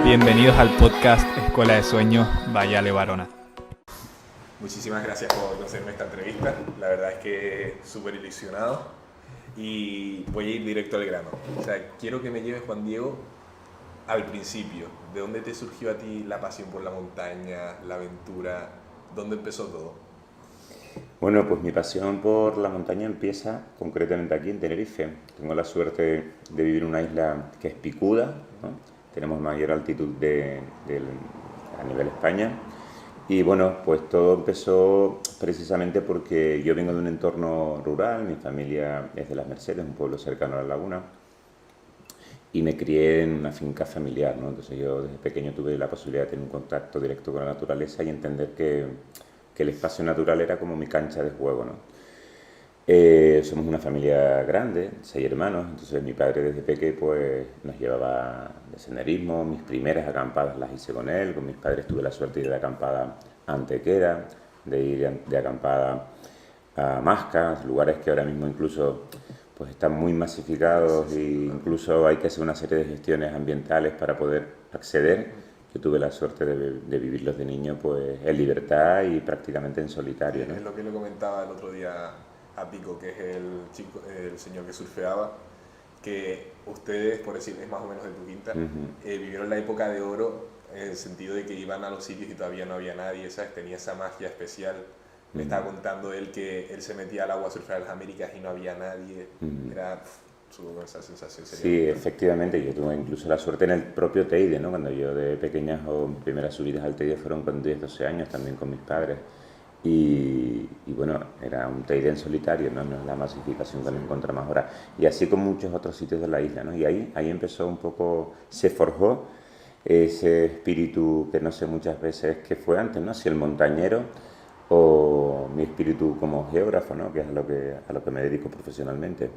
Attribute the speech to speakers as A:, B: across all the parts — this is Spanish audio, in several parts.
A: Bienvenidos al podcast Escuela de Sueños Vallale Barona.
B: Muchísimas gracias por hacerme esta entrevista. La verdad es que súper ilusionado y voy a ir directo al grano. O sea, quiero que me lleves, Juan Diego, al principio. ¿De dónde te surgió a ti la pasión por la montaña, la aventura? ¿Dónde empezó todo?
C: Bueno, pues mi pasión por la montaña empieza concretamente aquí en Tenerife. Tengo la suerte de vivir en una isla que es picuda, ¿no? Tenemos mayor altitud a nivel España. Y bueno, pues todo empezó precisamente porque yo vengo de un entorno rural, mi familia es de Las Mercedes, un pueblo cercano a la laguna, y me crié en una finca familiar, ¿no? Entonces yo desde pequeño tuve la posibilidad de tener un contacto directo con la naturaleza y entender que el espacio natural era como mi cancha de juego, ¿no? Somos una familia grande, 6 hermanos, entonces mi padre desde pequeño pues nos llevaba de senderismo, mis primeras acampadas las hice con él, con mis padres tuve la suerte de ir de acampada a Antequera, de ir de acampada a Mascas, lugares que ahora mismo incluso pues están muy masificados e incluso hay que hacer una serie de gestiones ambientales para poder acceder. Yo tuve la suerte de vivirlos de niño pues en libertad y prácticamente en solitario, ¿no?
B: Es lo que le comentaba el otro día a Pico, que es el señor que surfeaba, que ustedes, por decir, es más o menos de tu quinta, vivieron la época de oro en el sentido de que iban a los sitios y todavía no había nadie, ¿sabes? Tenía esa magia especial. Me estaba contando él que él se metía al agua a surfear a las Américas y no había nadie. Era esa sensación.
C: Sí, efectivamente, yo tuve incluso la suerte en el propio Teide, ¿no? Cuando yo de pequeña, mis primeras subidas al Teide fueron con 10, 12 años también con mis padres. Y bueno, era un Teide en solitario, ¿no? No es la masificación que nos encontramos ahora. Y así con muchos otros sitios de la isla, ¿no? Y ahí empezó un poco, se forjó ese espíritu que no sé muchas veces qué fue antes, ¿no? Si el montañero o mi espíritu como geógrafo, ¿no? Que es a lo que me dedico profesionalmente.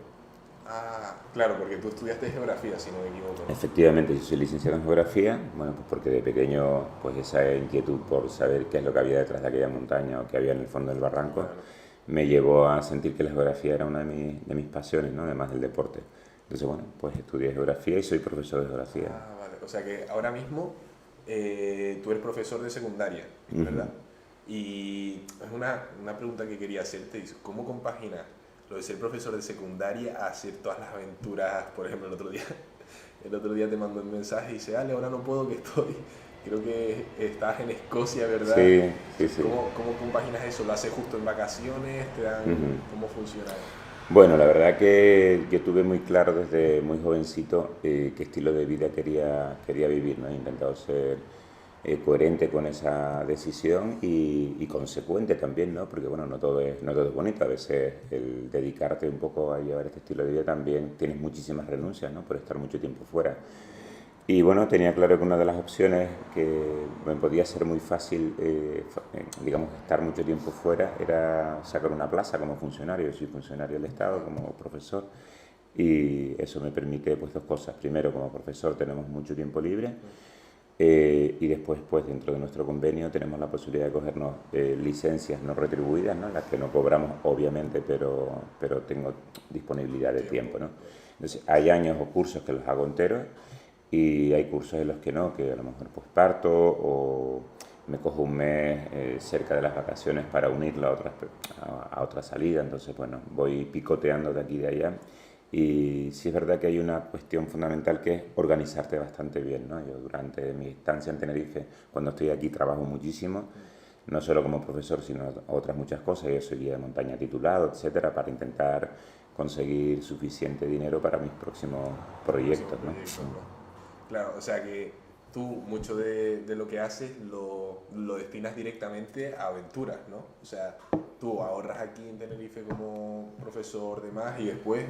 B: Ah, claro, porque tú estudiaste geografía, si no me equivoco.
C: Efectivamente, yo soy licenciado en geografía, bueno, pues porque de pequeño pues esa inquietud por saber qué es lo que había detrás de aquella montaña o qué había en el fondo del barranco, claro, me llevó a sentir que la geografía era una de mis pasiones, ¿no? Además del deporte. Entonces, bueno, pues estudié geografía y soy profesor de geografía.
B: Ah, vale. O sea que ahora mismo tú eres profesor de secundaria, ¿verdad? Y es una pregunta que quería hacerte, ¿cómo compaginas lo de ser profesor de secundaria a hacer todas las aventuras? Por ejemplo, el otro día te mandó un mensaje y dice, Ale, ahora no puedo, que creo que estás en Escocia, ¿verdad?
C: Sí.
B: ¿Cómo compaginas eso? ¿Lo haces justo en vacaciones? ¿Te dan, cómo funciona?
C: Bueno, la verdad que yo tuve muy claro desde muy jovencito qué estilo de vida quería vivir, ¿no? He intentado ser coherente con esa decisión y consecuente también, ¿no? Porque bueno, no todo es bonito, a veces el dedicarte un poco a llevar este estilo de vida también tienes muchísimas renuncias, ¿no? Por estar mucho tiempo fuera. Y bueno, tenía claro que una de las opciones que me podía ser muy fácil, digamos, estar mucho tiempo fuera, era sacar una plaza como funcionario. Yo soy funcionario del Estado, como profesor, y eso me permite pues 2 cosas. Primero, como profesor tenemos mucho tiempo libre, y después, pues dentro de nuestro convenio tenemos la posibilidad de cogernos licencias no retribuidas, ¿no? Las que no cobramos, obviamente, pero tengo disponibilidad de tiempo, ¿no? Entonces, hay años o cursos que los hago enteros, y hay cursos en los que no, que a lo mejor pues parto o me cojo un mes cerca de las vacaciones para unirlo a otra salida. Entonces, bueno, voy picoteando de aquí y de allá. Y sí es verdad que hay una cuestión fundamental que es organizarte bastante bien, ¿no? Yo durante mi estancia en Tenerife, cuando estoy aquí, trabajo muchísimo, no solo como profesor, sino otras muchas cosas. Yo soy guía de montaña titulado, etcétera, para intentar conseguir suficiente dinero para mis próximos proyectos, ¿no?
B: Claro, o sea que tú mucho de lo que haces lo destinas directamente a aventuras, ¿no? O sea, tú ahorras aquí en Tenerife como profesor de más y después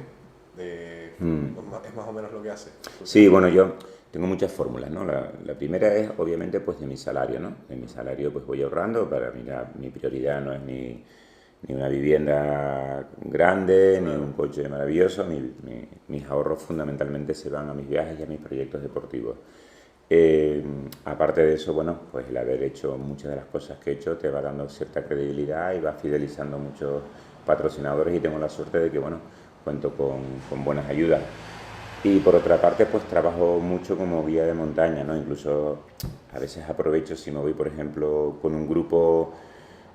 B: es más o menos lo que haces.
C: Sí, bueno, yo tengo muchas fórmulas, ¿no? La primera es obviamente pues de mi salario, ¿no? De mi salario pues voy ahorrando, para mí mi prioridad no es ni una vivienda grande, ni un coche maravilloso. Mis ahorros fundamentalmente se van a mis viajes y a mis proyectos deportivos. Aparte de eso, bueno, pues el haber hecho muchas de las cosas que he hecho te va dando cierta credibilidad y va fidelizando muchos patrocinadores, y tengo la suerte de que, bueno, cuento con buenas ayudas. Y por otra parte, pues trabajo mucho como guía de montaña, ¿no? Incluso a veces aprovecho si me voy, por ejemplo, con un grupo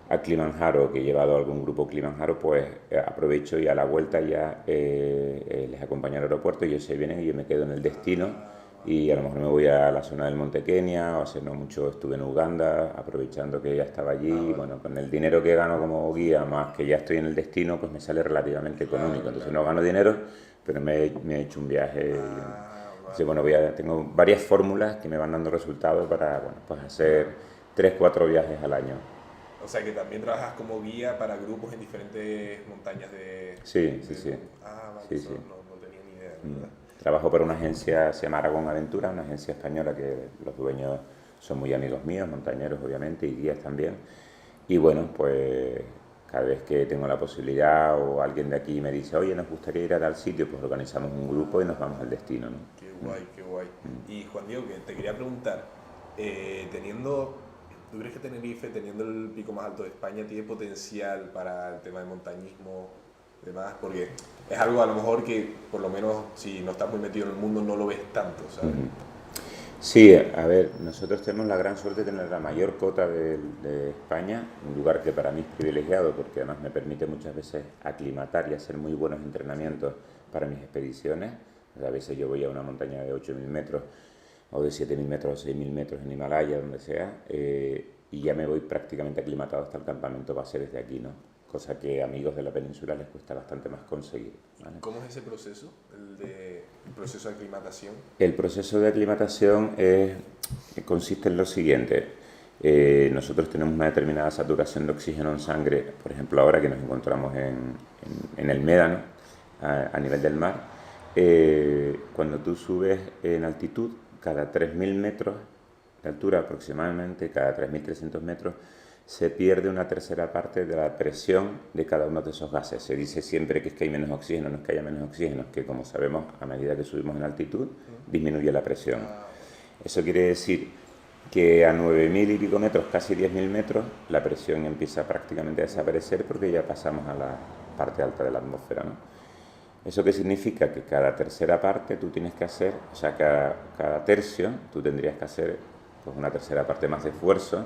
C: a Kilimanjaro, que he llevado a algún grupo Kilimanjaro, pues aprovecho y a la vuelta ya les acompaño al aeropuerto, ellos se vienen y yo me quedo en el destino y a lo mejor me voy a la zona del Monte Kenia, o hace no mucho estuve en Uganda, aprovechando que ya estaba allí, y bueno, con el dinero que gano como guía, más que ya estoy en el destino, pues me sale relativamente económico, entonces no gano dinero, pero me he hecho un viaje. Entonces, bueno, tengo varias fórmulas que me van dando resultados para, bueno, pues hacer 3-4 viajes al año.
B: O sea que también trabajas como guía para grupos en diferentes montañas de...
C: Sí, sí, sí.
B: Vale,
C: Sí,
B: eso
C: sí.
B: no tenía ni idea, ¿verdad?
C: Trabajo para una agencia, se llama Aragón Aventura, una agencia española que los dueños son muy amigos míos, montañeros obviamente, y guías también. Y bueno, pues cada vez que tengo la posibilidad o alguien de aquí me dice, oye, nos gustaría ir a tal sitio, pues organizamos un grupo y nos vamos al destino, ¿no?
B: Qué guay, qué guay. Y Juan Diego, que te quería preguntar, ¿tú crees que Tenerife, teniendo el pico más alto de España, tiene potencial para el tema de montañismo y demás? Porque es algo a lo mejor que, por lo menos, si no estás muy metido en el mundo, no lo ves tanto, ¿sabes?
C: Sí, a ver, nosotros tenemos la gran suerte de tener la mayor cota de España, un lugar que para mí es privilegiado porque además me permite muchas veces aclimatar y hacer muy buenos entrenamientos para mis expediciones. O sea, a veces yo voy a una montaña de 8.000 metros o de 7.000 metros o 6.000 metros en Himalaya, donde sea, y ya me voy prácticamente aclimatado hasta el campamento base desde aquí, ¿no? Cosa que a amigos de la península les cuesta bastante más conseguir, ¿vale?
B: ¿Cómo es ese proceso, el proceso de aclimatación?
C: El proceso de aclimatación consiste en lo siguiente. Nosotros tenemos una determinada saturación de oxígeno en sangre, por ejemplo ahora que nos encontramos en el Médano, a nivel del mar. Cuando tú subes en altitud, cada 3.000 metros de altura aproximadamente, cada 3.300 metros, se pierde una tercera parte de la presión de cada uno de esos gases. Se dice siempre que es que hay menos oxígeno, no es que haya menos oxígeno, es que como sabemos, a medida que subimos en altitud, disminuye la presión. Eso quiere decir que a 9.000 y pico metros, casi 10.000 metros, la presión empieza prácticamente a desaparecer porque ya pasamos a la parte alta de la atmósfera, ¿no? ¿Eso qué significa? Que cada tercera parte tú tienes que hacer, o sea, cada tercio tú tendrías que hacer pues, una tercera parte más de esfuerzo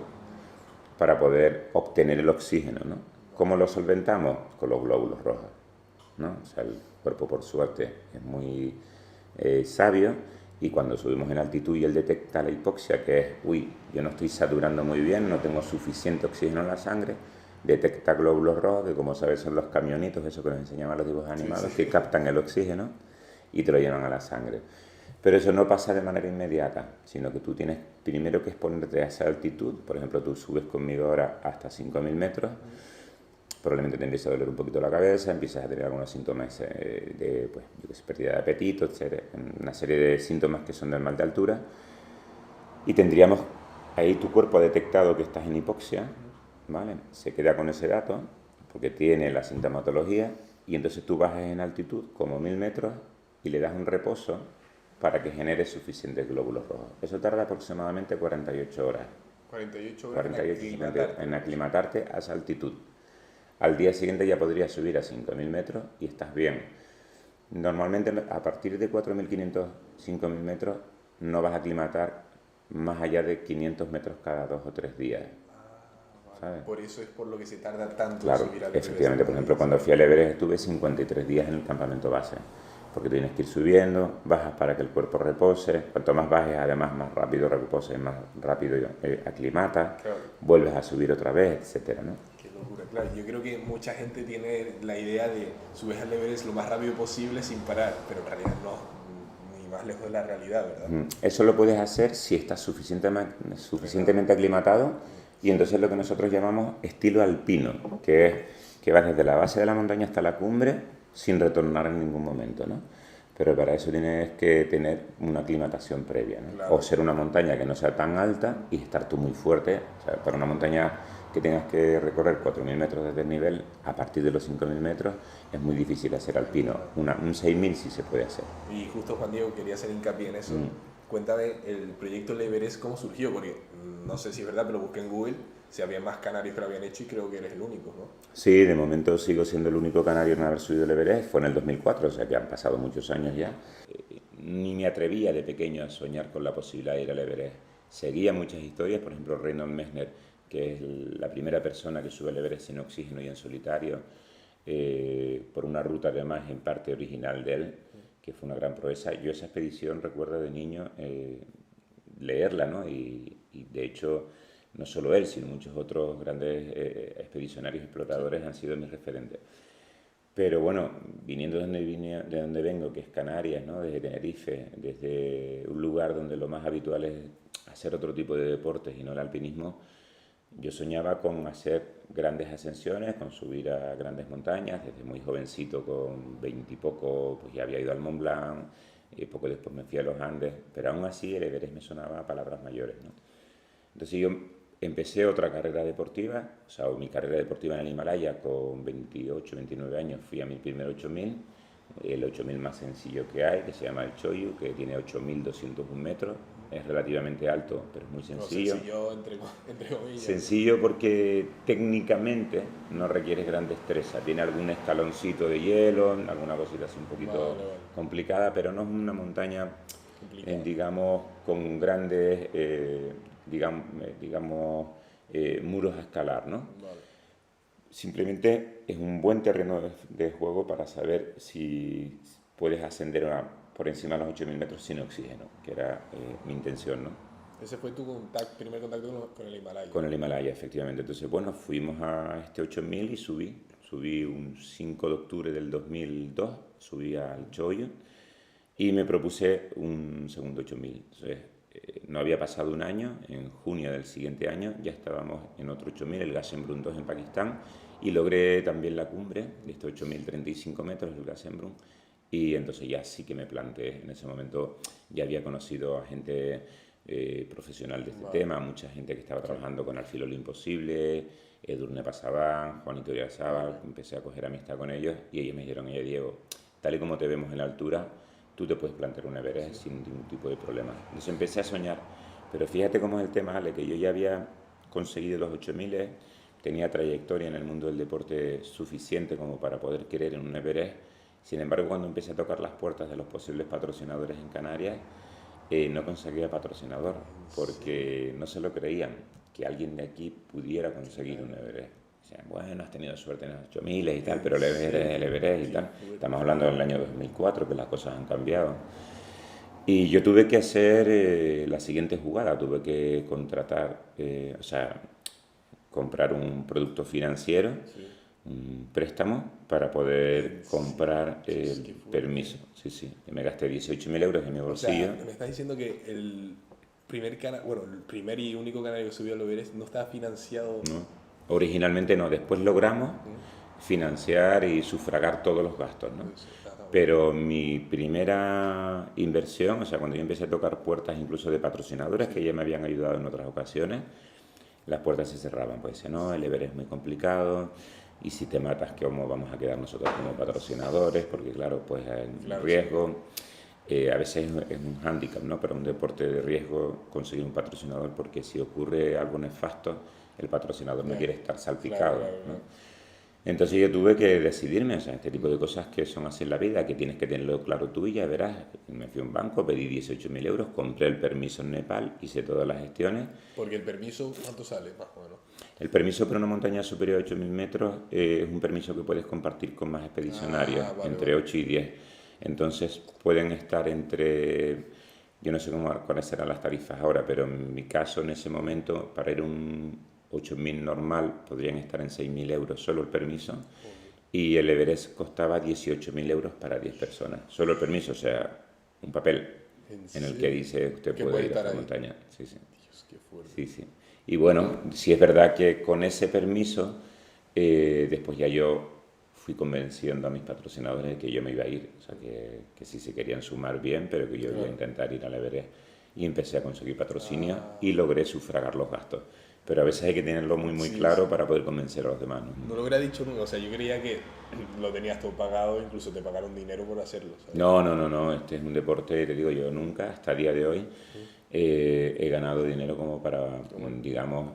C: para poder obtener el oxígeno, ¿no? ¿Cómo lo solventamos? Con los glóbulos rojos, ¿no? O sea, el cuerpo, por suerte, es muy sabio y cuando subimos en altitud y él detecta la hipoxia, que es, uy, yo no estoy saturando muy bien, no tengo suficiente oxígeno en la sangre, detecta glóbulos rojos, que como sabes son los camionitos, eso que nos enseñaban los dibujos animados, que captan el oxígeno y te lo llevan a la sangre. Pero eso no pasa de manera inmediata, sino que tú tienes primero que exponerte a esa altitud. Por ejemplo, tú subes conmigo ahora hasta 5.000 metros, probablemente te empieza a doler un poquito la cabeza, empiezas a tener algunos síntomas de pues, yo qué sé, pérdida de apetito, etc. Una serie de síntomas que son del mal de altura. Y tendríamos ahí tu cuerpo ha detectado que estás en hipoxia, ¿vale? Se queda con ese dato, porque tiene la sintomatología, y entonces tú bajas en altitud, como 1.000 metros, y le das un reposo para que genere suficientes glóbulos rojos. Eso tarda aproximadamente 48 horas.
B: 48 horas
C: 48 en aclimatarte a esa altitud. Al día siguiente ya podrías subir a 5.000 metros y estás bien. Normalmente a partir de 4.500, 5.000 metros no vas a aclimatar más allá de 500 metros cada 2 o 3 días. ¿Sabes?
B: Por eso es por lo que se tarda tanto
C: Claro,
B: en subir al Everest.
C: efectivamente, por ejemplo, cuando fui al Everest estuve 53 días en el campamento base, porque tienes que ir subiendo, bajas para que el cuerpo repose, cuanto más bajes además más rápido reposes, más rápido aclimata, claro. Vuelves a subir otra vez, etcétera, ¿no?
B: Qué locura, claro, yo creo que mucha gente tiene la idea de subir al Everest lo más rápido posible sin parar, pero en realidad no, ni más lejos de la realidad, ¿verdad?
C: Eso lo puedes hacer si estás suficientemente aclimatado. Y entonces lo que nosotros llamamos estilo alpino, que es que vas desde la base de la montaña hasta la cumbre sin retornar en ningún momento, ¿no? Pero para eso tienes que tener una aclimatación previa, ¿no? Claro. O ser una montaña que no sea tan alta y estar tú muy fuerte. O sea, para una montaña que tengas que recorrer 4.000 metros desde el nivel, a partir de los 5.000 metros, es muy difícil hacer alpino. Un 6.000 sí se puede hacer.
B: Y justo, Juan Diego, quería hacer hincapié en eso. Cuéntame el proyecto del Everest, ¿cómo surgió? Porque no sé si es verdad, pero busqué en Google si había más canarios que lo habían hecho y creo que eres el único, ¿no?
C: Sí, de momento sigo siendo el único canario en haber subido el Everest. Fue en el 2004, o sea que han pasado muchos años ya. ni me atrevía de pequeño a soñar con la posibilidad de ir al Everest. Seguía muchas historias, por ejemplo, Reinhold Messner, que es la primera persona que sube al Everest sin oxígeno y en solitario, por una ruta además en parte original de él, que fue una gran proeza. Yo esa expedición recuerdo de niño leerla, ¿no? Y de hecho no solo él, sino muchos otros grandes expedicionarios y explotadores han sido mis referentes. Pero bueno, viniendo de donde vengo, que es Canarias, ¿no? Desde Tenerife, desde un lugar donde lo más habitual es hacer otro tipo de deportes y no el alpinismo, yo soñaba con hacer grandes ascensiones, con subir a grandes montañas. Desde muy jovencito, con 20 y poco, pues ya había ido al Mont Blanc, poco después me fui a los Andes, pero aún así el Everest me sonaba a palabras mayores, ¿no? Entonces yo empecé otra carrera deportiva, o sea, mi carrera deportiva en el Himalaya con 28, 29 años, fui a mi primer 8000, el 8000 más sencillo que hay, que se llama el Choyu, que tiene 8201 metros, es relativamente alto, pero es muy sencillo.
B: No, sencillo entre comillas.
C: Sencillo porque técnicamente no requiere gran destreza, tiene algún escaloncito de hielo, alguna cosita así un poquito complicada, pero no es una montaña, digamos, con grandes... digamos, muros a escalar, ¿no?
B: Vale.
C: Simplemente es un buen terreno de juego para saber si puedes ascender por encima de los 8000 metros sin oxígeno, que era mi intención, ¿no?
B: Ese fue tu primer contacto con el Himalaya.
C: Con el Himalaya, efectivamente. Entonces, bueno, fuimos a este 8000 y subí un 5 de octubre del 2002, subí al Choyu y me propuse un segundo 8000. Entonces, no había pasado un año, en junio del siguiente año ya estábamos en otro 8000, el Gasherbrum 2 en Pakistán, y logré también la cumbre de este 8035 metros, el Gasherbrum, y entonces ya sí que me planteé. En ese momento ya había conocido a gente profesional de este tema, mucha gente que estaba trabajando con Al filo de lo imposible, Edurne Pasaban, Juanito Yazábal, empecé a coger amistad con ellos y ellos me dijeron: oye, Diego, tal y como te vemos en la altura, tú te puedes plantear un Everest sin ningún tipo de problema. Entonces empecé a soñar, pero fíjate cómo es el tema, Ale, que yo ya había conseguido los 8000, tenía trayectoria en el mundo del deporte suficiente como para poder querer en un Everest. Sin embargo, cuando empecé a tocar las puertas de los posibles patrocinadores en Canarias, no conseguía patrocinador, porque no se lo creían que alguien de aquí pudiera conseguir un Everest. Decían, bueno, has tenido suerte en los 8000 y tal, pero el Everest y tal. Estamos hablando del año 2004, que las cosas han cambiado. Y yo tuve que hacer la siguiente jugada, tuve que contratar, o sea, comprar un producto financiero, un préstamo, para poder comprar el permiso. Sí, me gasté 18.000 euros en mi bolsillo.
B: O sea, me estás diciendo que el primer y único canario que subió al Everest no estaba financiado.
C: No. Originalmente no, después logramos financiar y sufragar todos los gastos, ¿no? Pero mi primera inversión, o sea, cuando yo empecé a tocar puertas incluso de patrocinadores que ya me habían ayudado en otras ocasiones, las puertas se cerraban, pues decían, no, el Everest es muy complicado, y si te matas, ¿cómo vamos a quedar nosotros como patrocinadores? Porque claro, pues hay un riesgo, a veces es un hándicap, ¿no? Para un deporte de riesgo conseguir un patrocinador, porque si ocurre algo nefasto, el patrocinador no quiere estar salpicado, ¿no? Entonces yo tuve que decidirme, o sea, este tipo de cosas que son así en la vida, que tienes que tenerlo claro tú y ya verás. Me fui a un banco, pedí 18.000 euros, compré el permiso en Nepal, hice todas las gestiones.
B: Porque el permiso, ¿cuánto sale más o menos?
C: El permiso para una montaña superior a 8.000 metros es un permiso que puedes compartir con más expedicionarios, entre 8 y 10. Entonces pueden estar entre, yo no sé cuáles serán las tarifas ahora, pero en mi caso en ese momento, para ir un 8.000 normal, podrían estar en 6.000 euros solo el permiso, y el Everest costaba 18.000 euros para 10 personas, solo el permiso, o sea, un papel en el que dice usted puede ir a esta montaña. Sí.
B: Dios, qué fuerte.
C: Sí. Y bueno, sí es verdad que con ese permiso, después ya yo fui convenciendo a mis patrocinadores de que yo me iba a ir, o sea, que sí se querían sumar bien, pero que yo iba a intentar ir al Everest, y empecé a conseguir patrocinio y logré sufragar los gastos. Pero a veces hay que tenerlo muy claro para poder convencer a los demás, ¿no?
B: No lo hubiera dicho nunca, o sea, yo creía que lo tenías todo pagado, incluso te pagaron dinero por hacerlo, ¿sabes?
C: No, este es un deporte, te digo yo, nunca, hasta el día de hoy, he ganado dinero como para, digamos,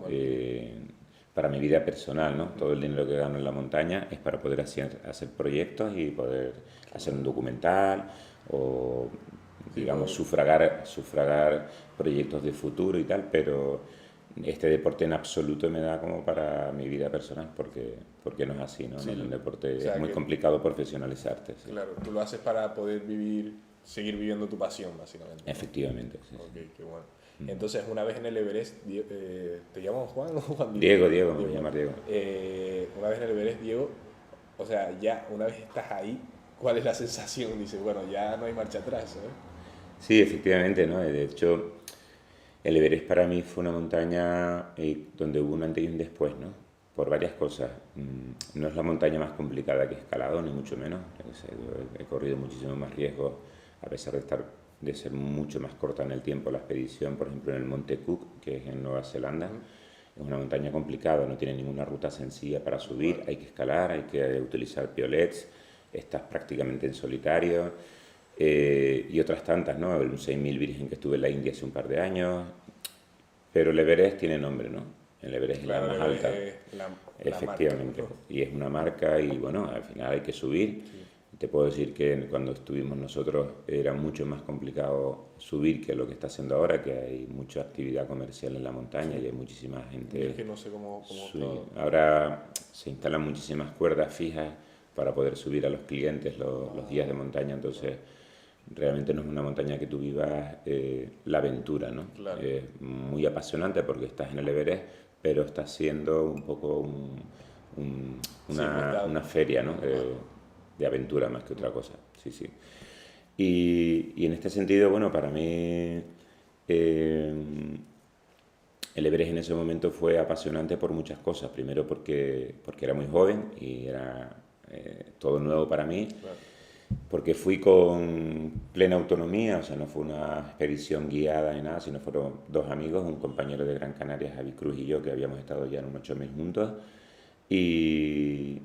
C: para mi vida personal, ¿no? Todo el dinero que gano en la montaña es para poder hacer proyectos y poder hacer un documental o digamos,
B: pues.
C: sufragar proyectos de futuro y tal, pero este deporte en absoluto me da como para mi vida personal, porque no es así, ¿no?
B: Sí,
C: No es un deporte,
B: o sea
C: es muy
B: que-
C: complicado profesionalizarte. Sí.
B: Claro, tú lo haces para poder seguir viviendo tu pasión, básicamente.
C: Efectivamente, sí, sí.
B: Ok, qué bueno. Entonces, una vez en el Everest, ¿te llaman Juan o Juan
C: Diego, me voy a llamar Diego.
B: Una vez en el Everest, Diego, o sea, ya una vez estás ahí, ¿cuál es la sensación? Dice, bueno, ya no hay marcha atrás, ¿sabes?
C: Sí, efectivamente, ¿no? De hecho, el Everest para mí fue una montaña donde hubo un antes y un después, ¿no? Por varias cosas. No es la montaña más complicada que he escalado, ni mucho menos. Yo he corrido muchísimo más riesgos, a pesar de ser mucho más corta en el tiempo la expedición, por ejemplo, en el Monte Cook, que es en Nueva Zelanda. Es una montaña complicada, no tiene ninguna ruta sencilla para subir, hay que escalar, hay que utilizar piolets, estás prácticamente en solitario. Y otras tantas, ¿no? El 6000 Virgen que estuve en la India hace un par de años, pero el Everest tiene nombre, ¿no? El Everest
B: Claro,
C: es la más
B: el Everest
C: alta.
B: es la
C: Efectivamente,
B: marca, ¿no?
C: y es una marca y bueno, al final hay que subir. Te puedo decir que cuando estuvimos nosotros era mucho más complicado subir que lo que está haciendo ahora, que hay mucha actividad comercial en la montaña y hay muchísima gente.
B: Es que no sé cómo
C: Sí,
B: todo.
C: ahora se instalan muchísimas cuerdas fijas para poder subir a los clientes los días de montaña, entonces realmente no es una montaña que tú vivas la aventura, ¿no?
B: Claro.
C: Es muy apasionante porque estás en el Everest, pero estás siendo un poco una feria, ¿no? De aventura más que otra cosa, sí, sí. Y en este sentido, bueno, para mí el Everest en ese momento fue apasionante por muchas cosas. Primero porque era muy joven y era todo nuevo para mí.
B: Claro.
C: Porque fui con plena autonomía, o sea, no fue una expedición guiada ni nada, sino fueron dos amigos, un compañero de Gran Canaria, Javi Cruz, y yo, que habíamos estado ya en un 8000 juntos, y,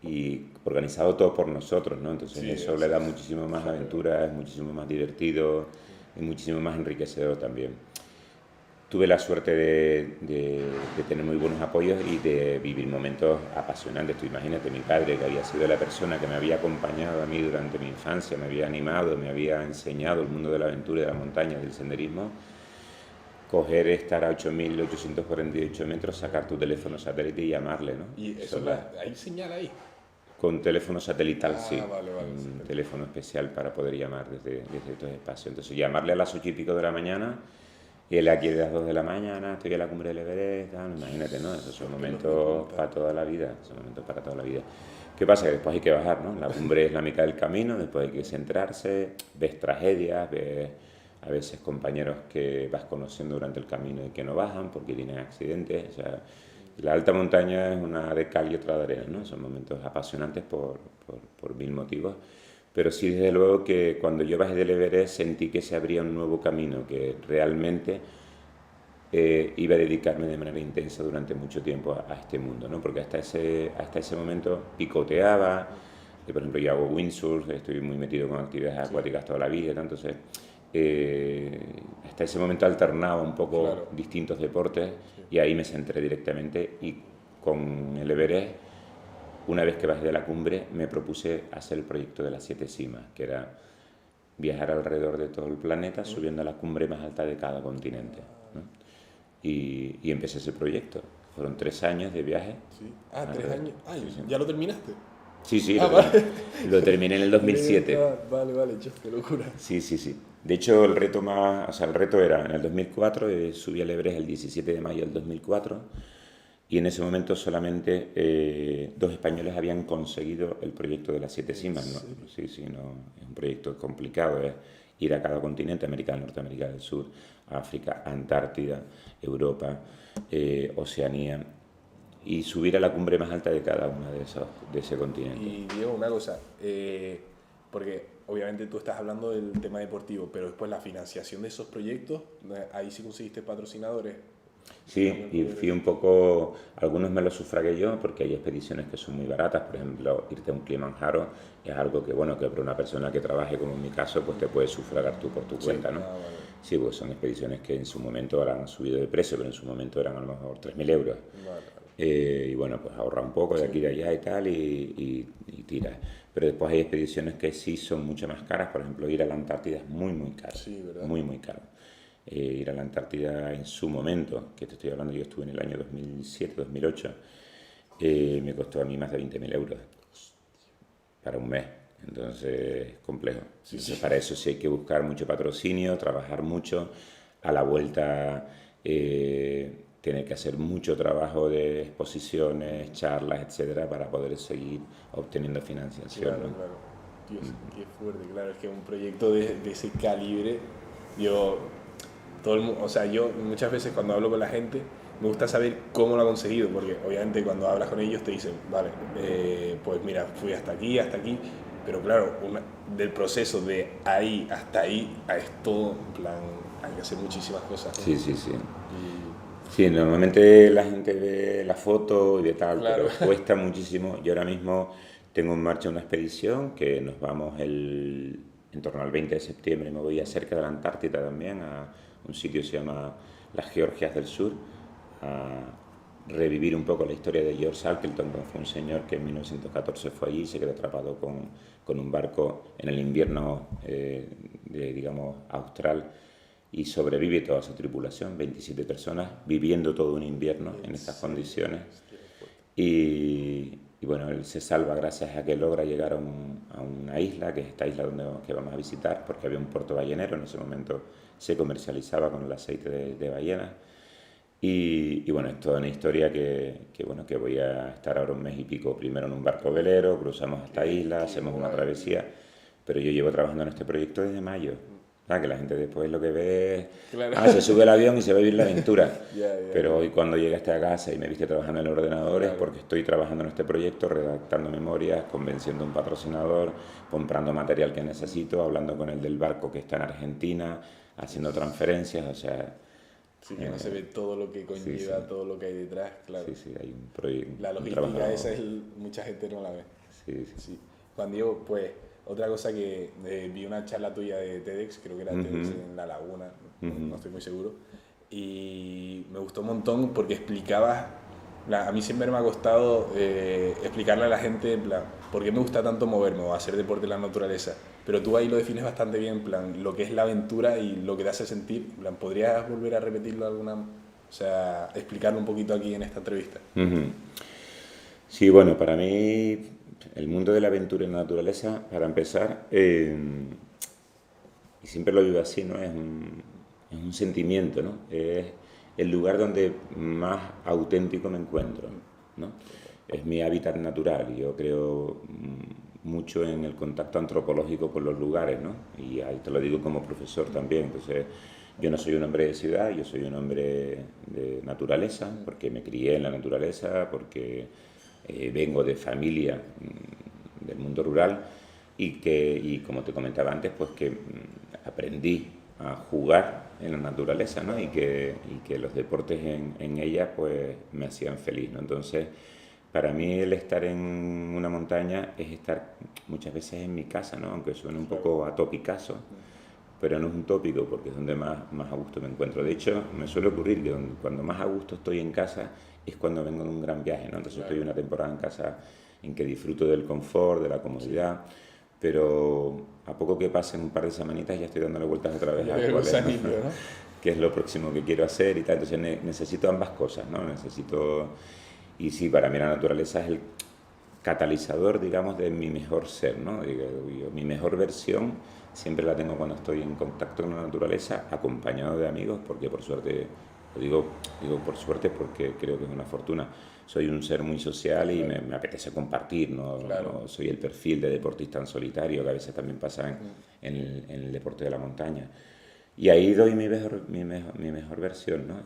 C: y organizado todo por nosotros, ¿no? Entonces
B: Sí,
C: eso le da muchísimo más aventura, es muchísimo más divertido y muchísimo más enriquecedor también. Tuve la suerte de tener muy buenos apoyos y de vivir momentos apasionantes. Tú imagínate, mi padre, que había sido la persona que me había acompañado a mí durante mi infancia, me había animado, me había enseñado el mundo de la aventura y de la montaña, del senderismo, estar a 8.848 metros, sacar tu teléfono satélite y llamarle, ¿no?
B: Y eso, hay señal ahí.
C: Con teléfono satelital, sí.
B: Vale,
C: Un teléfono especial para poder llamar desde estos espacios. Entonces, llamarle a las 8 y pico de la mañana, y él aquí a las 2 de la mañana, estoy en la cumbre del Everest, imagínate, ¿no? Esos son momentos para toda la vida, son momentos para toda la vida. ¿Qué pasa? Que después hay que bajar, ¿no? La cumbre es la mitad del camino, después hay que centrarse, ves tragedias, ves a veces compañeros que vas conociendo durante el camino y que no bajan porque tienen accidentes, o sea, la alta montaña es una de cal y otra de arena, ¿no? Son momentos apasionantes por mil motivos. Pero sí, desde luego que cuando yo bajé del Everest sentí que se abría un nuevo camino, que realmente iba a dedicarme de manera intensa durante mucho tiempo a este mundo, ¿no? Porque hasta ese momento picoteaba, por ejemplo yo hago windsurf, estoy muy metido con actividades acuáticas toda la vida, entonces hasta ese momento alternaba un poco distintos deportes y ahí me centré directamente y con el Everest, una vez que bajé de la cumbre, me propuse hacer el proyecto de las 7 cimas, que era viajar alrededor de todo el planeta subiendo a la cumbre más alta de cada continente, ¿no? Y empecé ese proyecto. Fueron 3 años de viaje.
B: Sí. 3 años. Sí. ¿Ya lo terminaste?
C: Sí,
B: vale.
C: lo terminé en el 2007.
B: Vale, qué locura.
C: Sí. De hecho, el reto era en el 2004, subí al Everest el 17 de mayo del 2004, y en ese momento solamente 2 españoles habían conseguido el proyecto de las 7 cimas, ¿no? Sí, no, es un proyecto complicado, es ir a cada continente, América del Norte, América del Sur, África, Antártida, Europa, Oceanía, y subir a la cumbre más alta de cada uno de ese continente.
B: Y Diego, una cosa, porque obviamente tú estás hablando del tema deportivo, pero después la financiación de esos proyectos, ahí sí conseguiste patrocinadores.
C: Sí, y fui un poco, algunos me los sufragué yo porque hay expediciones que son muy baratas, por ejemplo, irte a un Kilimanjaro es algo que, bueno, que para una persona que trabaje como en mi caso, pues te puedes sufragar tú por tu cuenta, ¿no?
B: Vale.
C: Sí, pues son expediciones que en su momento ahora han subido de precio, pero en su momento eran a lo mejor 3.000 euros.
B: Vale.
C: y bueno, pues ahorra un poco de aquí y de allá y tal, y tira. Pero después hay expediciones que sí son mucho más caras. Por ejemplo, ir a la Antártida es muy, muy caro.
B: Sí, ¿verdad?
C: Muy, muy caro. Ir a la Antártida en su momento, que te estoy hablando, yo estuve en el año 2007, 2008, me costó a mí más de 20.000 euros para un mes. Entonces es complejo. Entonces, para eso sí hay que buscar mucho patrocinio, trabajar mucho. A la vuelta tener que hacer mucho trabajo de exposiciones, charlas, etcétera, para poder seguir obteniendo financiación.
B: Claro,
C: ¿no?
B: claro. Dios, qué fuerte, claro. Es que un proyecto de ese calibre, yo, o sea, yo muchas veces cuando hablo con la gente, me gusta saber cómo lo ha conseguido, porque obviamente cuando hablas con ellos te dicen, vale, pues mira, fui hasta aquí, pero claro, del proceso de ahí hasta ahí es todo, en plan, hay que hacer muchísimas cosas, ¿no?
C: Sí, sí, sí.
B: Y,
C: Sí, normalmente la gente ve la foto y de tal,
B: claro.
C: pero cuesta muchísimo. Yo ahora mismo tengo en marcha una expedición que nos vamos en torno al 20 de septiembre, me voy a cerca de la Antártida también, a un sitio que se llama las Georgias del Sur, a revivir un poco la historia de George Shackleton, que fue un señor que en 1914 fue allí y se quedó atrapado con un barco en el invierno, digamos, austral, y sobrevive toda su tripulación, 27 personas, viviendo todo un invierno en estas condiciones. Y bueno, él se salva gracias a que logra llegar a una isla, que es esta isla que vamos a visitar, porque había un puerto ballenero, en ese momento se comercializaba con el aceite de ballena. Y bueno, es toda una historia bueno, que voy a estar ahora un mes y pico, primero en un barco velero, cruzamos esta isla, hacemos una travesía, pero yo llevo trabajando en este proyecto desde mayo. Que la gente después lo que ve es,
B: claro.
C: Se sube al avión y se va a vivir la aventura. Pero
B: ya.
C: hoy cuando llegaste a casa y me viste trabajando en el ordenador, es porque estoy trabajando en este proyecto, redactando memorias, convenciendo a un patrocinador, comprando material que necesito, hablando con el del barco que está en Argentina, haciendo transferencias, o sea...
B: Sí, que no se ve todo lo que conlleva,
C: sí.
B: todo lo que hay detrás, claro.
C: Sí, hay un proyecto.
B: La logística esa mucha gente no la ve.
C: Sí.
B: Juan Diego, pues, otra cosa que vi una charla tuya de TEDx, creo que era TEDx en La Laguna, no estoy muy seguro, y me gustó un montón porque explicabas, a mí siempre me ha costado explicarle a la gente, en plan, por qué me gusta tanto moverme o hacer deporte en la naturaleza, pero tú ahí lo defines bastante bien, en plan, lo que es la aventura y lo que te hace sentir, en plan, ¿podrías volver a repetirlo o sea, explicarlo un poquito aquí en esta entrevista?
C: Sí, bueno, para mí el mundo de la aventura en la naturaleza, para empezar, y siempre lo vivo así, ¿no? Es un sentimiento, ¿no? Es el lugar donde más auténtico me encuentro, ¿no? Es mi hábitat natural. Yo creo mucho en el contacto antropológico con los lugares, ¿no? Y ahí te lo digo como profesor también. Entonces, yo no soy un hombre de ciudad, yo soy un hombre de naturaleza, porque me crié en la naturaleza, porque vengo de familia del mundo rural y como te comentaba antes, pues que aprendí a jugar en la naturaleza, ¿no? y que los deportes en ella pues me hacían feliz, ¿no? Entonces, para mí el estar en una montaña es estar muchas veces en mi casa, ¿no? Aunque suene un poco atópicazo, pero no es un tópico porque es donde más a gusto me encuentro. De hecho, me suele ocurrir que cuando más a gusto estoy en casa es cuando vengo de un gran viaje, ¿no? Entonces estoy una temporada en casa en que disfruto del confort, de la comodidad, pero a poco que pasen un par de semanitas ya estoy dándole vueltas otra vez a cuál es, ¿no? Qué es lo próximo que quiero hacer y tal. Entonces necesito ambas cosas, ¿no? Y sí, para mí la naturaleza es el catalizador, digamos, de mi mejor ser, ¿no? Mi mejor versión siempre la tengo cuando estoy en contacto con la naturaleza, acompañado de amigos, porque por suerte, lo digo por suerte porque creo que es una fortuna. Soy un ser muy social y me apetece compartir, ¿no? No soy el perfil de deportista en solitario, que a veces también pasa en el deporte de la montaña. Y ahí doy mi mejor versión, ¿no?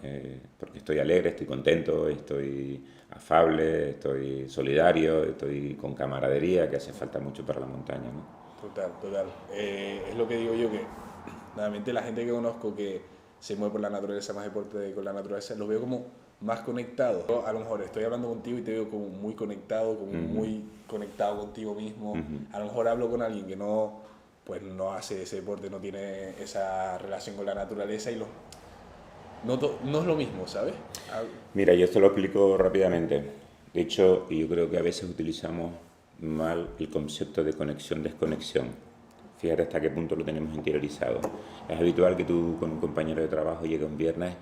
C: Porque estoy alegre, estoy contento, estoy afable, estoy solidario, estoy con camaradería, que hace falta mucho para la montaña, ¿no?
B: Total. Es lo que digo yo, que realmente la gente que conozco que se mueve por la naturaleza, más deporte con la naturaleza, los veo como más conectados. Yo a lo mejor estoy hablando contigo y te veo como muy conectado, como muy conectado contigo mismo. A lo mejor hablo con alguien que no hace ese deporte, no tiene esa relación con la naturaleza y no es lo mismo, ¿sabes?
C: Mira, yo esto lo explico rápidamente. De hecho, yo creo que a veces utilizamos mal el concepto de conexión-desconexión. Fíjate hasta qué punto lo tenemos interiorizado. Es habitual que tú con un compañero de trabajo llegue un viernes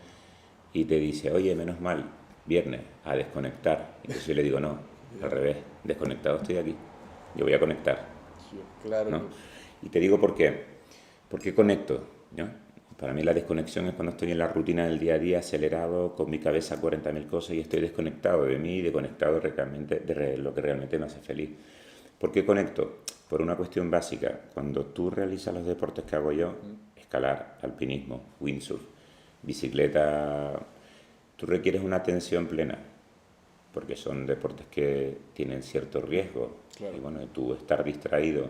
C: y te dice, oye, menos mal, viernes, a desconectar. Entonces yo le digo, no, al revés, desconectado estoy aquí, yo voy a conectar.
B: Sí, claro.
C: ¿No? Y te digo por qué. ¿Por qué conecto? ¿No? Para mí la desconexión es cuando estoy en la rutina del día a día, acelerado, con mi cabeza 40.000 cosas y estoy desconectado de mí y desconectado realmente de lo que realmente me hace feliz. ¿Por qué conecto? Por una cuestión básica. Cuando tú realizas los deportes que hago yo, escalar, alpinismo, windsurf, bicicleta, tú requieres una atención plena, porque son deportes que tienen cierto riesgo.
B: Claro.
C: Y bueno, tú estar distraído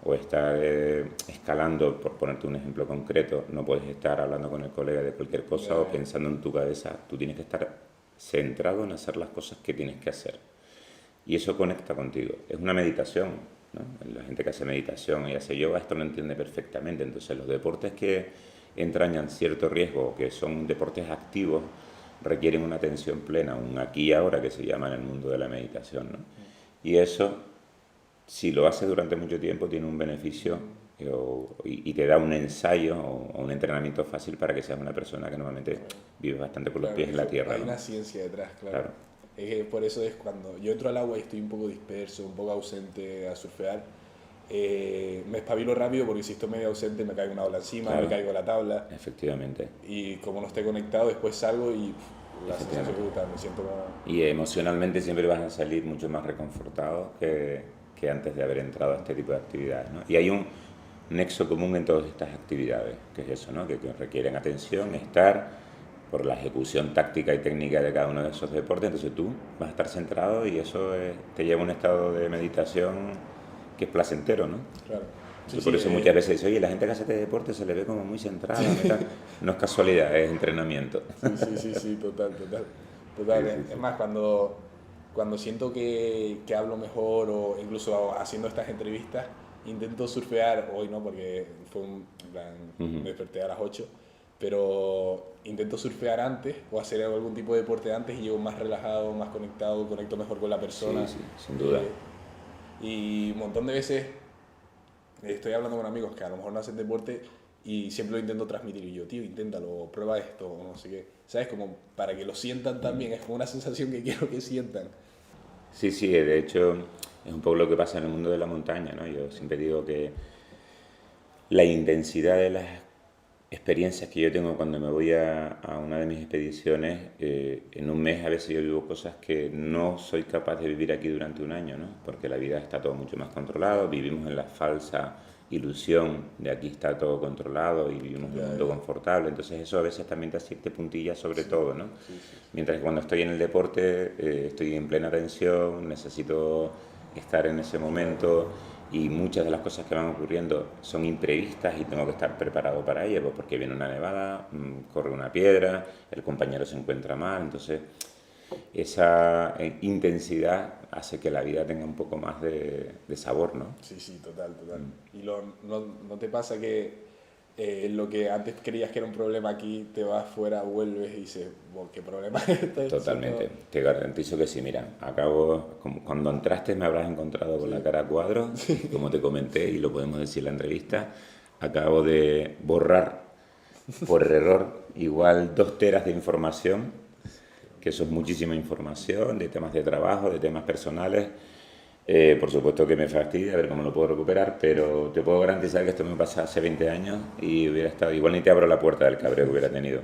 C: o estar escalando, por ponerte un ejemplo concreto, no puedes estar hablando con el colega de cualquier cosa o pensando en tu cabeza. Tú tienes que estar centrado en hacer las cosas que tienes que hacer. Y eso conecta contigo. Es una meditación, ¿no? La gente que hace meditación y hace yoga esto lo entiende perfectamente. Entonces los deportes que entrañan cierto riesgo, que son deportes activos, requieren una atención plena, un aquí y ahora que se llama en el mundo de la meditación, ¿no? Y eso, si lo haces durante mucho tiempo, tiene un beneficio y te da un ensayo o un entrenamiento fácil para que seas una persona que normalmente vive bastante con los pies en la tierra.
B: Hay
C: ¿no?
B: una ciencia detrás, claro.
C: Claro.
B: Es que por eso es cuando yo entro al agua y estoy un poco disperso, un poco ausente a surfear, me espabilo rápido porque si estoy medio ausente me caigo una ola encima,
C: Claro.
B: me caigo a la tabla.
C: Efectivamente.
B: Y como no esté conectado, después salgo y la sensación es brutal, me siento como...
C: Y emocionalmente siempre vas a salir mucho más reconfortado que antes de haber entrado a este tipo de actividades, ¿no? Y hay un nexo común en todas estas actividades, que es eso, ¿no? Que requieren atención, estar por la ejecución táctica y técnica de cada uno de esos deportes, entonces tú vas a estar centrado y eso te lleva a un estado de meditación que es placentero, ¿no?
B: Claro.
C: Sí, por eso muchas veces dice, oye, la gente que hace este deporte se le ve como muy centrada. No es casualidad, es entrenamiento.
B: Sí, total.
C: Sí.
B: Es más, cuando siento que hablo mejor o incluso haciendo estas entrevistas, intento surfear, hoy no, porque fue en plan, me desperté a las 8, pero intento surfear antes o hacer algún tipo de deporte antes y llego más relajado, más conectado, conecto mejor con la persona.
C: Sí, sin duda.
B: Y un montón de veces estoy hablando con amigos que a lo mejor no hacen deporte y siempre lo intento transmitir y yo, tío, inténtalo, prueba esto, o no sé qué, ¿sabes? Como para que lo sientan también, es como una sensación que quiero que sientan.
C: Sí, de hecho es un poco lo que pasa en el mundo de la montaña, ¿no? Yo siempre digo que la intensidad de las experiencias que yo tengo cuando me voy a una de mis expediciones, en un mes a veces yo vivo cosas que no soy capaz de vivir aquí durante un año, ¿no? Porque la vida está todo mucho más controlado, vivimos en la falsa ilusión de aquí está todo controlado y vivimos en un mundo confortable, entonces eso a veces también te asiente puntillas sobre todo, ¿no?
B: Sí.
C: Mientras que cuando estoy en el deporte estoy en plena tensión, necesito estar en ese momento y muchas de las cosas que van ocurriendo son imprevistas y tengo que estar preparado para ello, pues porque viene una nevada, corre una piedra, el compañero se encuentra mal, entonces esa intensidad hace que la vida tenga un poco más de sabor, ¿no?
B: Sí, total. Y no te pasa que lo que antes creías que era un problema aquí, te vas fuera, vuelves y dices, wow, ¿qué problema es este?
C: Totalmente, te garantizo que sí, mira, cuando entraste me habrás encontrado con la cara a cuadros, como te comenté y lo podemos decir en la entrevista, acabo de borrar por error igual 2 teras de información, que eso es muchísima información de temas de trabajo, de temas personales. Por supuesto que me fastidia, a ver cómo lo puedo recuperar, pero te puedo garantizar que esto me pasa hace 20 años y hubiera estado, igual ni te abro la puerta del cabreo que hubiera tenido.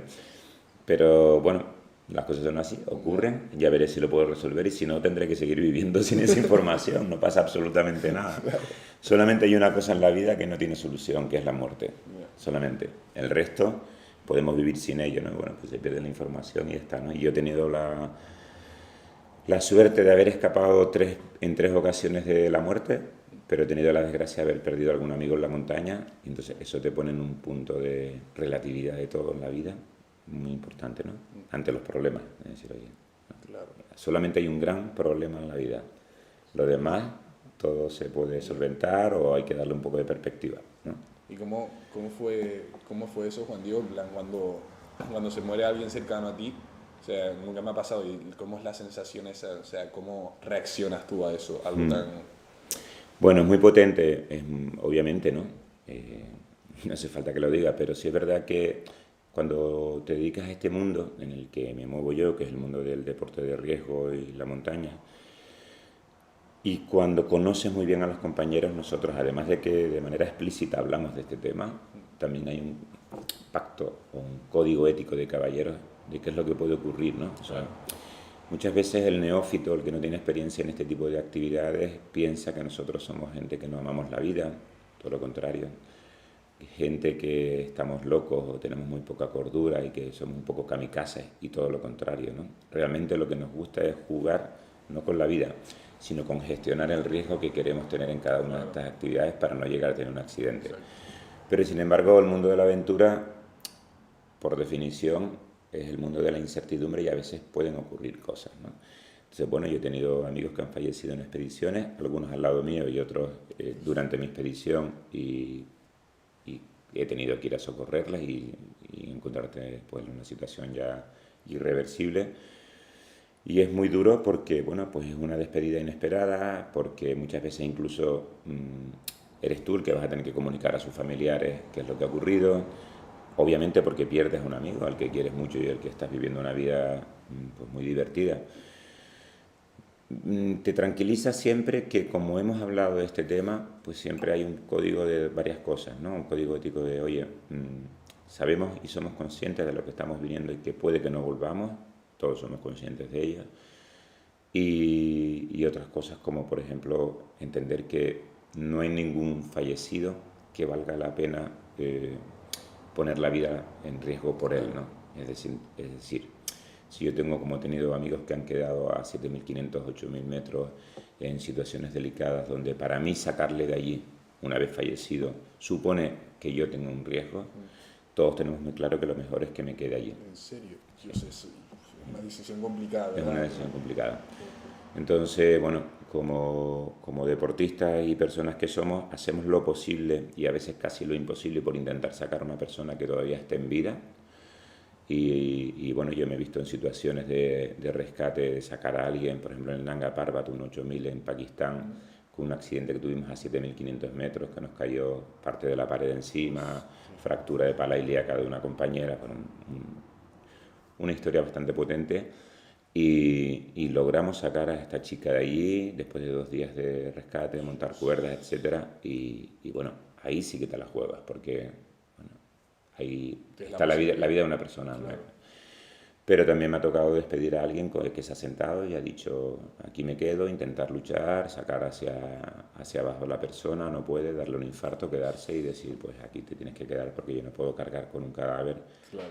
C: Pero bueno, las cosas son así, ocurren, ya veré si lo puedo resolver y si no tendré que seguir viviendo sin esa información, no pasa absolutamente nada. Solamente hay una cosa en la vida que no tiene solución, que es la muerte, solamente. El resto podemos vivir sin ello, ¿no? Bueno, pues se pierde la información y ya está, ¿no? Y yo he tenido la suerte de haber escapado en 3 ocasiones de la muerte, pero he tenido la desgracia de haber perdido a algún amigo en la montaña, y entonces eso te pone en un punto de relatividad de todo en la vida, muy importante, ¿no? Ante los problemas, es decir, oye,
B: Claro.
C: solamente hay un gran problema en la vida, lo demás todo se puede solventar o hay que darle un poco de perspectiva, ¿no?
B: ¿Y cómo fue eso, Juan Diego? En plan, cuando cuando se muere alguien cercano a ti, o sea, nunca me ha pasado, y cómo es la sensación esa, o sea, cómo reaccionas tú a eso, algo tan...
C: Bueno, es muy potente, obviamente, ¿no? No hace falta que lo diga, pero sí es verdad que cuando te dedicas a este mundo en el que me muevo yo, que es el mundo del deporte de riesgo y la montaña, y cuando conoces muy bien a los compañeros, nosotros, además de que de manera explícita hablamos de este tema, también hay un pacto o un código ético de caballeros de qué es lo que puede ocurrir, ¿no? O sea, muchas veces el neófito, el que no tiene experiencia en este tipo de actividades, piensa que nosotros somos gente que no amamos la vida, todo lo contrario, gente que estamos locos o tenemos muy poca cordura y que somos un poco kamikazes, y todo lo contrario, ¿no? Realmente lo que nos gusta es jugar no con la vida, sino con gestionar el riesgo que queremos tener en cada una de estas actividades para no llegar a tener un accidente. Pero sin embargo, el mundo de la aventura, por definición, es el mundo de la incertidumbre y a veces pueden ocurrir cosas, ¿no? Entonces, bueno, yo he tenido amigos que han fallecido en expediciones, algunos al lado mío y otros durante mi expedición, y he tenido que ir a socorrerles y encontrarte después en una situación ya irreversible. Y es muy duro porque, bueno, pues es una despedida inesperada, porque muchas veces incluso eres tú el que vas a tener que comunicar a sus familiares qué es lo que ha ocurrido. Obviamente porque pierdes a un amigo al que quieres mucho y al que estás viviendo una vida pues muy divertida. Te tranquiliza siempre que, como hemos hablado de este tema, pues siempre hay un código de varias cosas, ¿no? Un código ético de, oye, sabemos y somos conscientes de lo que estamos viviendo y que puede que no volvamos, todos somos conscientes de ello, y otras cosas como, por ejemplo, entender que no hay ningún fallecido que valga la pena poner la vida en riesgo por él, ¿no? Es decir, si yo tengo, como he tenido amigos que han quedado a 7.500, 8.000 metros en situaciones delicadas, donde para mí sacarle de allí, una vez fallecido, supone que yo tengo un riesgo, todos tenemos muy claro que lo mejor es que me quede allí.
B: ¿En serio? Yo sé, es una decisión complicada, ¿verdad?
C: Es una decisión complicada. Entonces, bueno, como deportistas y personas que somos, hacemos lo posible y a veces casi lo imposible por intentar sacar a una persona que todavía esté en vida. Y bueno, yo me he visto en situaciones de rescate, de sacar a alguien, por ejemplo en el Nanga Parbat, un 8000 en Pakistán, con un accidente que tuvimos a 7.500 metros, que nos cayó parte de la pared encima, fractura de pala ilíaca de una compañera, una historia bastante potente. Y logramos sacar a esta chica de allí después de 2 días de rescate, de montar cuerdas, etc. Y bueno, ahí sí que te la juegas, porque bueno, ahí está la vida de una persona. Claro. ¿No? Pero también me ha tocado despedir a alguien que se ha sentado y ha dicho, aquí me quedo, intentar luchar, sacar hacia abajo a la persona, no puede, darle un infarto, quedarse y decir, pues aquí te tienes que quedar porque yo no puedo cargar con un cadáver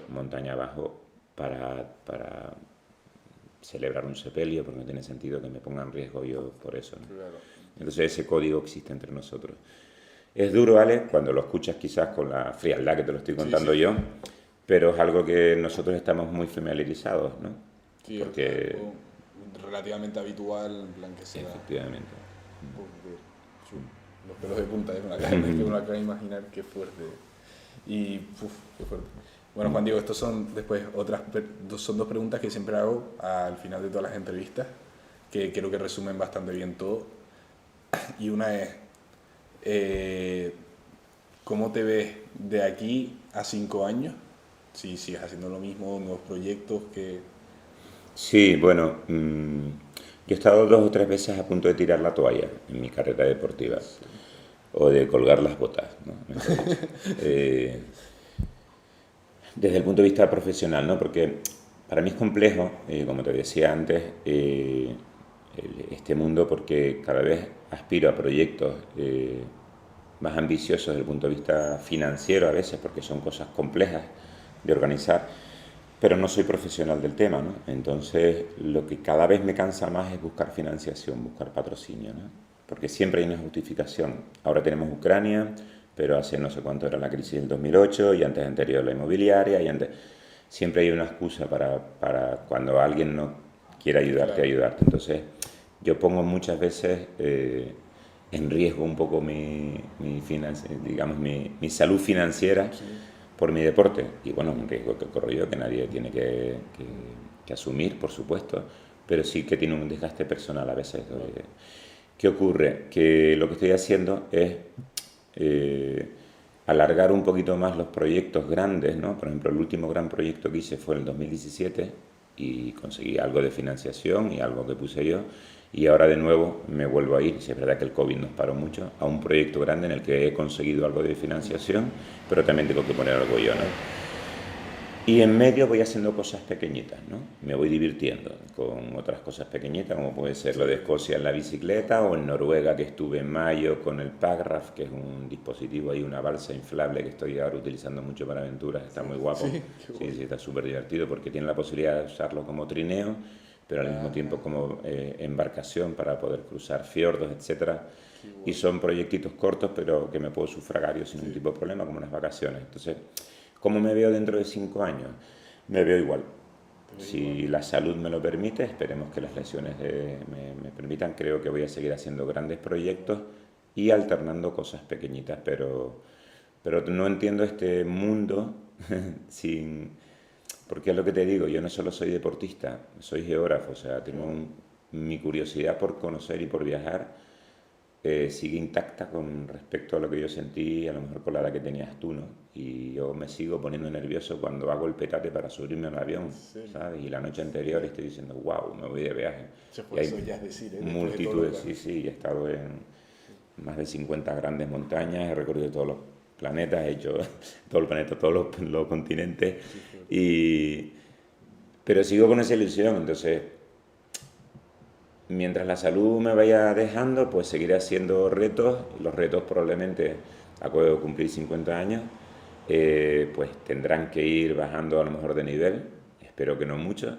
C: montaña abajo para celebrar un sepelio, porque no tiene sentido que me ponga en riesgo yo por eso, ¿no? Claro. Entonces ese código existe entre nosotros. Es duro, Ale, cuando lo escuchas quizás con la frialdad que te lo estoy contando yo, pero es algo que nosotros estamos muy familiarizados, ¿no?
B: Sí, porque relativamente habitual, en plan que sea...
C: Efectivamente.
B: Los pelos de punta, es una cara que uno acaba de imaginar, qué fuerte. Y, qué fuerte. Bueno, Juan Diego, estos son después son 2 preguntas que siempre hago al final de todas las entrevistas, que creo que resumen bastante bien todo. Y una es, ¿cómo te ves de aquí a 5 años? Si sigues haciendo lo mismo, nuevos proyectos que...
C: Sí, bueno, yo he estado 2 o 3 veces a punto de tirar la toalla en mi carrera deportiva, o de colgar las botas, ¿no? Desde el punto de vista profesional, ¿no? Porque para mí es complejo, como te decía antes, este mundo, porque cada vez aspiro a proyectos más ambiciosos desde el punto de vista financiero a veces, porque son cosas complejas de organizar, pero no soy profesional del tema, ¿no? Entonces lo que cada vez me cansa más es buscar financiación, buscar patrocinio, ¿no? Porque siempre hay una justificación. Ahora tenemos Ucrania, pero hace no sé cuánto era la crisis del 2008 y antes anterior la inmobiliaria, y antes siempre hay una excusa para cuando alguien no quiere ayudarte. Entonces yo pongo muchas veces en riesgo un poco mi salud financiera, por mi deporte. Y bueno, es un riesgo que corro yo, que nadie tiene que asumir, por supuesto, pero sí que tiene un desgaste personal a veces. ¿Qué ocurre? Que lo que estoy haciendo es alargar un poquito más los proyectos grandes, ¿no? Por ejemplo, el último gran proyecto que hice fue en el 2017 y conseguí algo de financiación y algo que puse yo, y ahora de nuevo me vuelvo a ir, si es verdad que el COVID nos paró mucho, a un proyecto grande en el que he conseguido algo de financiación, pero también tengo que poner algo yo, ¿no? Y en medio voy haciendo cosas pequeñitas, ¿no? Me voy divirtiendo con otras cosas pequeñitas, como puede ser lo de Escocia en la bicicleta, o en Noruega, que estuve en mayo con el Pagraf, que es un dispositivo ahí, una balsa inflable que estoy ahora utilizando mucho para aventuras, está muy guapo. Sí, está súper divertido porque tiene la posibilidad de usarlo como trineo, pero al mismo tiempo como embarcación para poder cruzar fiordos, etcétera. Y son proyectitos cortos, pero que me puedo sufragar yo sin ningún tipo de problema, como unas vacaciones. Entonces, ¿cómo me veo dentro de 5 años? Me veo igual. Si la salud me lo permite, esperemos que las lesiones me permitan, creo que voy a seguir haciendo grandes proyectos y alternando cosas pequeñitas, pero no entiendo este mundo sin... Porque es lo que te digo, yo no solo soy deportista, soy geógrafo, o sea, tengo mi curiosidad por conocer y por viajar sigue intacta con respecto a lo que yo sentí, a lo mejor con la edad que tenías tú, ¿no? Y yo me sigo poniendo nervioso cuando hago el petate para subirme a un avión, ¿sabes? Y la noche anterior estoy diciendo, wow, me voy de viaje.
B: Por eso ya es decir,
C: multitudes, sí, he estado en más de 50 grandes montañas, he recorrido todos los planetas, he hecho todo el planeta, todos los continentes, pero sigo con esa ilusión, entonces... Mientras la salud me vaya dejando, pues seguiré haciendo retos. Los retos probablemente, acabo de cumplir 50 años, pues tendrán que ir bajando a lo mejor de nivel. Espero que no mucho,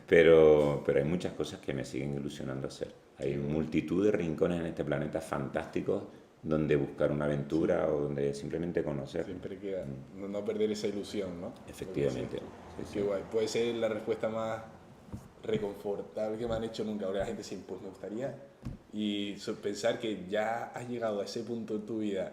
C: pero hay muchas cosas que me siguen ilusionando hacer. Hay multitud de rincones en este planeta fantásticos donde buscar una aventura o donde simplemente conocer.
B: Siempre queda no perder esa ilusión, ¿no?
C: Efectivamente.
B: Sí. Qué guay. Puede ser la respuesta más reconfortable que me han hecho nunca. Ahora la gente dice, pues me gustaría. Y pensar que ya has llegado a ese punto en tu vida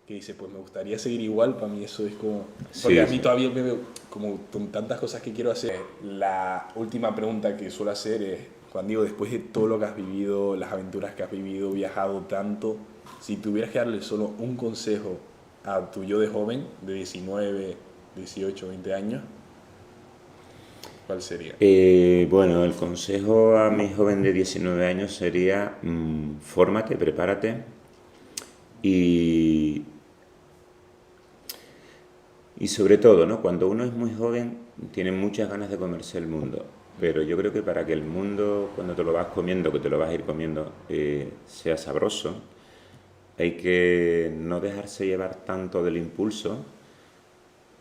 B: que dice, pues me gustaría seguir igual, para mí eso es como... Porque a mí todavía me veo como con tantas cosas que quiero hacer. La última pregunta que suelo hacer es, Juan Diego, después de todo lo que has vivido, las aventuras que has vivido, viajado tanto, si tuvieras que darle solo un consejo a tu yo de joven, de 19, 18, 20 años, ¿cuál sería?
C: Bueno, el consejo a mi joven de 19 años sería fórmate, prepárate y sobre todo, ¿no? Cuando uno es muy joven tiene muchas ganas de comerse el mundo, pero yo creo que para que el mundo, cuando te lo vas comiendo, que te lo vas a ir comiendo, sea sabroso, hay que no dejarse llevar tanto del impulso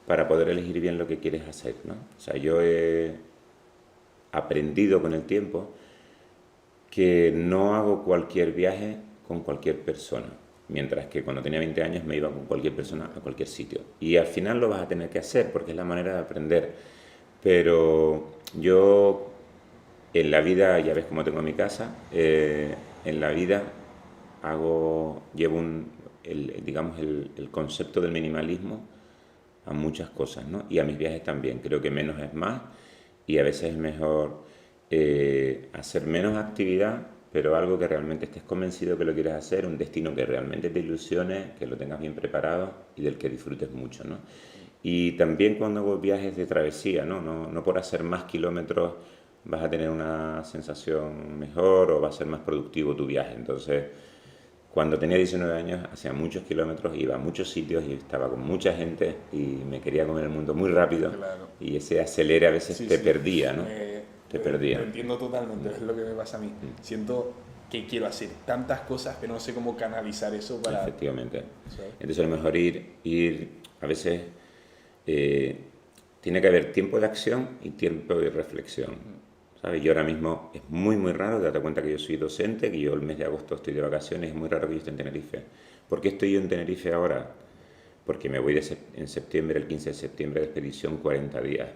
C: para poder elegir bien lo que quieres hacer, ¿no? O sea, yo he aprendido con el tiempo que no hago cualquier viaje con cualquier persona, mientras que cuando tenía 20 años me iba con cualquier persona a cualquier sitio. Y al final lo vas a tener que hacer porque es la manera de aprender. Pero yo en la vida, ya ves cómo tengo mi casa, en la vida llevo el concepto del minimalismo a muchas cosas, ¿no? Y a mis viajes también. Creo que menos es más y a veces es mejor hacer menos actividad, pero algo que realmente estés convencido que lo quieres hacer, un destino que realmente te ilusione, que lo tengas bien preparado y del que disfrutes mucho, ¿no? Y también cuando hago viajes de travesía, ¿no? No por hacer más kilómetros vas a tener una sensación mejor o va a ser más productivo tu viaje. Entonces, cuando tenía 19 años, hacía muchos kilómetros, iba a muchos sitios y estaba con mucha gente y me quería comer el mundo muy rápido.
B: Claro.
C: Y ese acelere a veces te perdía, ¿no? Te perdía.
B: Lo entiendo totalmente, es lo que me pasa a mí. Siento que quiero hacer tantas cosas, pero no sé cómo canalizar eso para...
C: Efectivamente.
B: ¿sabes?
C: Entonces a lo mejor ir a veces tiene que haber tiempo de acción y tiempo de reflexión. ¿Sabes? Yo ahora mismo es muy raro, date cuenta que yo soy docente, que yo el mes de agosto estoy de vacaciones, es muy raro que yo esté en Tenerife. ¿Por qué estoy yo en Tenerife ahora? Porque me voy en septiembre, el 15 de septiembre de expedición, 40 días.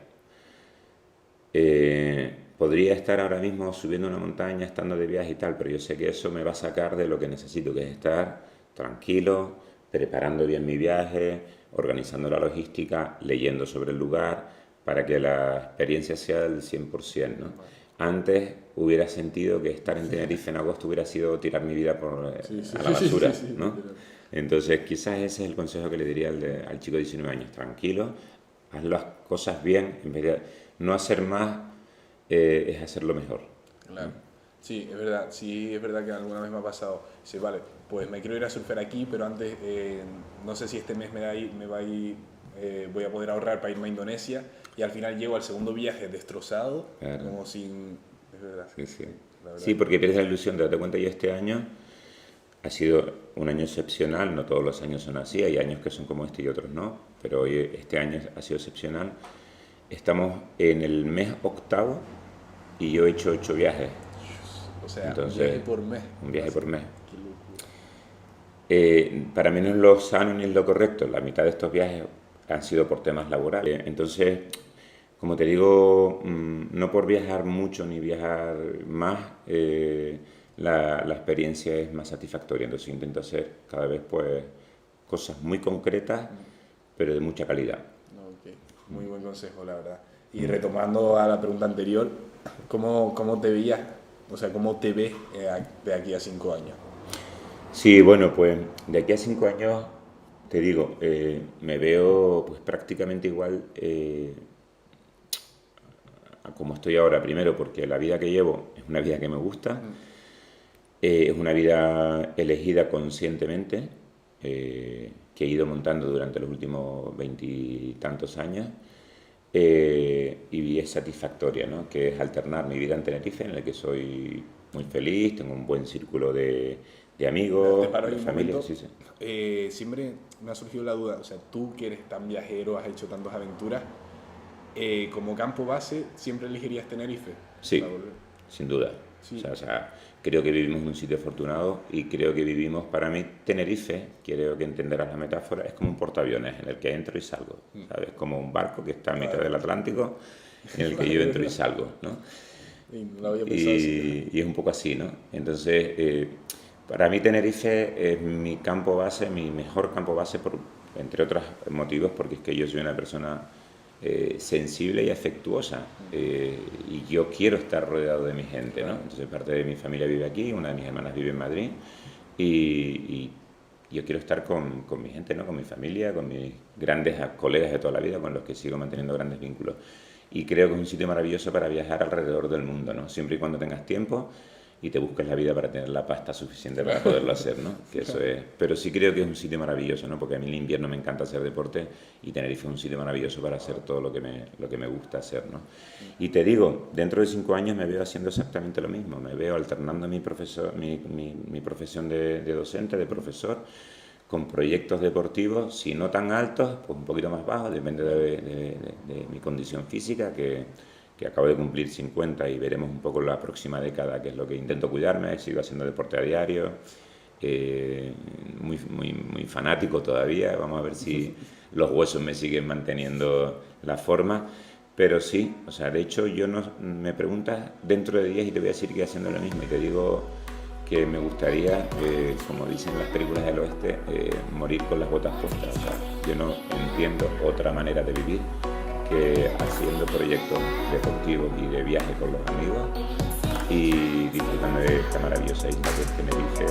C: Podría estar ahora mismo subiendo una montaña, estando de viaje y tal, pero yo sé que eso me va a sacar de lo que necesito, que es estar tranquilo, preparando bien mi viaje, organizando la logística, leyendo sobre el lugar, para que la experiencia sea del 100%, ¿no? Antes hubiera sentido que estar en Tenerife en agosto hubiera sido tirar mi vida a la basura, ¿no? Entonces quizás ese es el consejo que le diría al chico de 19 años, tranquilo, haz las cosas bien, en vez de no hacer más, es hacerlo mejor.
B: Claro. Sí, es verdad que alguna vez me ha pasado. Dice, vale, pues me quiero ir a surfear aquí, pero antes no sé si este mes voy a poder ahorrar para irme a Indonesia, y al final llego al segundo viaje destrozado,
C: Claro.
B: como sin... Es verdad.
C: Sí, porque pierdes la ilusión, date cuenta, yo este año ha sido un año excepcional, no todos los años son así, hay años que son como este y otros no, pero hoy, este año ha sido excepcional. Estamos en el mes 8º y yo he hecho 8 viajes.
B: O sea,
C: Entonces,
B: un viaje por mes.
C: Un viaje por mes.
B: Qué locura.
C: Para mí no es lo sano ni es lo correcto. La mitad de estos viajes han sido por temas laborales. Entonces, como te digo, no por viajar mucho ni viajar más, la experiencia es más satisfactoria. Entonces intento hacer cada vez pues cosas muy concretas, pero de mucha calidad.
B: Okay. Muy buen consejo, la verdad. Y retomando a la pregunta anterior, ¿cómo te veías? O sea, ¿cómo te ves de aquí a 5 años?
C: Sí, bueno, pues de aquí a 5 años, te digo, me veo pues prácticamente igual a como estoy ahora. Primero, porque la vida que llevo es una vida que me gusta, es una vida elegida conscientemente, que he ido montando durante los últimos 20 y tantos años. Y es satisfactoria, ¿no? Que es alternar mi vida en Tenerife, en la que soy muy feliz, tengo un buen círculo de amigos, de familia. Sí, sí.
B: Siempre me ha surgido la duda, o sea, tú que eres tan viajero, has hecho tantas aventuras, como campo base, ¿siempre elegirías Tenerife?
C: Sí, sin duda.
B: Sí.
C: O sea, creo que vivimos en un sitio afortunado y creo que vivimos, para mí, Tenerife, creo que entenderás la metáfora, es como un portaaviones en el que entro y salgo, ¿sabes? Como un barco que está a mitad del Atlántico en el que yo entro y salgo, ¿no? Y es un poco así, ¿no? Entonces, para mí Tenerife es mi campo base, mi mejor campo base, entre otros motivos, porque es que yo soy una persona sensible y afectuosa, y yo quiero estar rodeado de mi gente, ¿no? Entonces parte de mi familia vive aquí, una de mis hermanas vive en Madrid, y yo quiero estar con mi gente, ¿no? Con mi familia, con mis grandes colegas de toda la vida, con los que sigo manteniendo grandes vínculos. Y creo que es un sitio maravilloso para viajar alrededor del mundo, ¿no? Siempre y cuando tengas tiempo y te busques la vida para tener la pasta suficiente para poderlo hacer, ¿no? Que eso es. Pero sí creo que es un sitio maravilloso, ¿no? Porque a mí el invierno me encanta hacer deporte y Tenerife es un sitio maravilloso para hacer todo lo que me gusta hacer, ¿no? Y te digo, dentro de 5 años me veo haciendo exactamente lo mismo. Me veo alternando mi profesión de docente, de profesor, con proyectos deportivos, si no tan altos, pues un poquito más bajos, depende de mi condición física, que acabo de cumplir 50 y veremos un poco la próxima década, que es lo que intento cuidarme. Sigo haciendo deporte a diario, muy fanático todavía, vamos a ver si los huesos me siguen manteniendo la forma, pero sí, o sea, de hecho yo me preguntas dentro de 10 y te voy a decir que haciendo lo mismo, y te digo que me gustaría, como dicen las películas del oeste, morir con las botas puestas. O sea, yo no entiendo otra manera de vivir que haciendo proyectos deportivos y de viaje con los amigos y disfrutando de esta maravillosa isla que es Tenerife.